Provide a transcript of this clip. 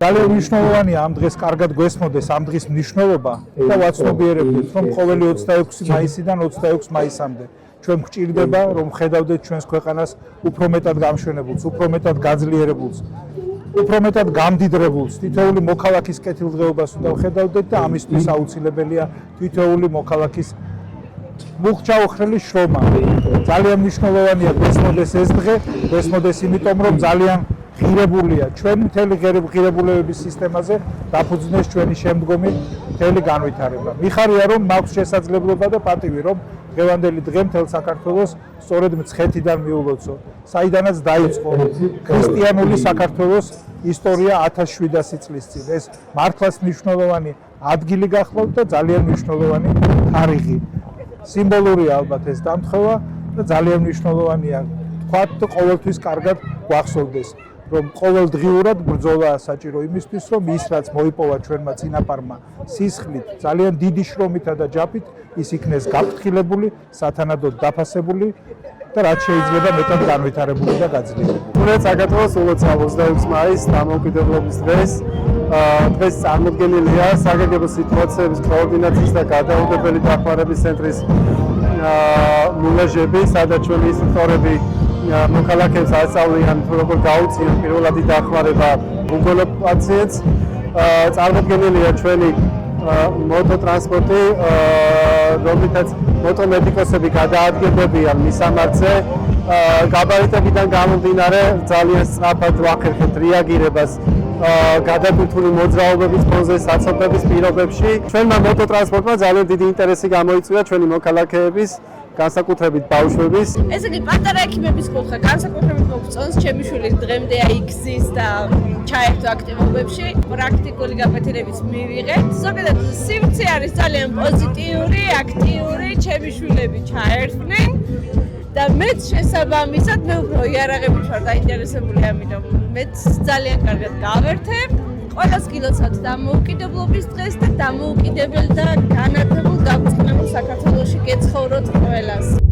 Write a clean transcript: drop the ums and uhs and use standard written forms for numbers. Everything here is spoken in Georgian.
ძალიან მნიშვნელოვანია ამ დღეს კარგად გვესმოდეს ამ დღის მნიშვნელობა და ვაცნობიერებდეთ, რომ ყოველი 26 მაისიდან 26 მაისამდე ჩვენ გვჭირდება, რომ ხედავდეთ ჩვენს ქვეყანას უფრო მეტად გამშვენებულს, უფრო მეტად გაძლიერებულს, უფრო მეტად გამდიდრებულს, თითოეული მოქალაქის კეთილდღეობას უნდა ვხედავდეთ და ამისთვის აუცილებელია თითოეული მოქალაქის მუხჩაუხრელი შრომა. ძალიან მნიშვნელოვანია გვესმოდეს ეს დღე, გვესმოდეს იმიტომ, რომ ძალიან ღირებულია ჩვენი მთელი ღირებულებების სისტემაზე დაფუძნდეს ჩვენი შემდგომი მთელი განვითარება. მიხარია რომ მაქვს შესაძლებლობა და პატივი რომ დღევანდელი დღე მთელ საქართველოს სწორედ მცხეთიდან მიულოცო, საიდანაც დაიწყო ქრისტიანული საქართველოს ისტორია 1700 წლის წინ. ეს მართლაც მნიშვნელოვანი ადგილი გახლავთ და ძალიან მნიშვნელოვანი თარიღი. სიმბოლურია ალბათ ეს დამთხევა და ძალიან მნიშვნელოვანია თქვათ და ყოველთვის კარგად გვახსოვდეს. რომ ყოველდღიურად ბრძოლაა საჭირო იმისთვის, რომ ის რაც მოიპოვა ჩვენმა წინაპარმა სისხლით, ძალიან დიდი შრომითა და ჯაფით, ის იქნეს გაფრთხილებული, სათანადოდ დაფასებული და რაც შეიძლება მეტად განვითარებული და გაძლიერებული. თუნდაც საქართველოს 26 მაისს დამოუკიდებლობის დღეს დღეს წარმოდგენილია საგანგებო სიტუაციების კოორდინაციის და გადაუდებელი დახმარების ცენტრის მულაჟები, სადაც ჩვენი ინსტრუქტორები მოქალაქეებს ასწავლიან როგორ გაუწიონ პირველადი დახმარება უგონო პაციენტს. წარმოდგენილია ჩვენი მოტოტრანსპორტი, რომლითაც მოტომედიკოსები გადაადგებებიან მისამართზე. გაბარიტებიდან გამომდინარე ძალიან სწრაფად ვახერხებთ რეაგირებას გადაკვირთული მოძრაობების ფონზე საცობების პირობებში. ჩვენმა მოტოტრანსპორტმა ძალიან დიდი ინტერესი გამოიწვია ჩვენი მოქალაქეების განსაკუთრებით ბავშვების. ესე იგი პატარა ექიმების კუთხე განსაკუთრებით მოგწონს ჩემი შვილი დღემდე აიქზის და ჩაერთო აქტივობებში, პრაქტიკული გაფეთილების მივიღეთ. ზოგადად სივრცე არის ძალიან პოზიტიური, აქტიური, ჩემი შვილები ჩაერთნენ და მეც შესაბამისად მე უფრო იარაღებით ვარ დაინტერესებული, ამიტომ მეც ძალიან კარგად გავერთებ. ყველას გილოცავთ დამოუკიდებლობის დღეს და დამოუკიდებელ და განათებულ, დაბრუნებულ საქართველოში გეცხოვროთ ყველას.